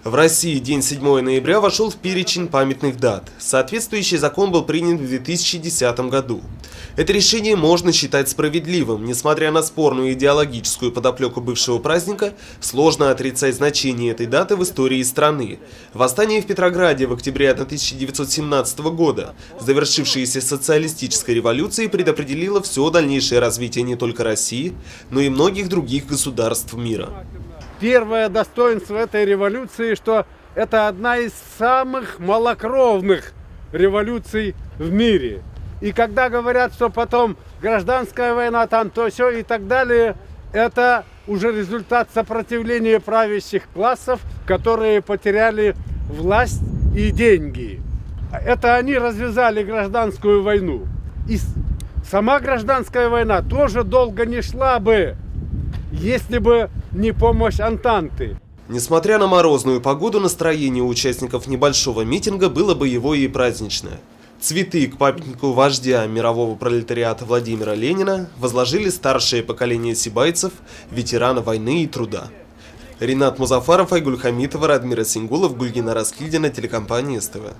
В России день 7 ноября вошел в перечень памятных дат. Соответствующий закон был принят в 2010 году. Это решение можно считать справедливым. Несмотря на спорную идеологическую подоплеку бывшего праздника, сложно отрицать значение этой даты в истории страны. Восстание в Петрограде в октябре 1917 года, завершившееся социалистической революцией, предопределило все дальнейшее развитие не только России, но и многих других государств мира. Первое достоинство этой революции, что это одна из самых малокровных революций в мире. И когда говорят, что потом гражданская война, там то все и так далее, это уже результат сопротивления правящих классов, которые потеряли власть и деньги. Это они развязали гражданскую войну. И сама гражданская война тоже долго не шла бы, если бы не помощь Антанты. Несмотря на морозную погоду, настроение у участников небольшого митинга было боевое и праздничное. Цветы к памятнику вождя мирового пролетариата Владимира Ленина возложили старшее поколение сибайцев, ветераны войны и труда. Ринат Музафаров, Айгуль Хамитова, Радмир Асингулов, Гульгина Раскильдина, телекомпания СТВ.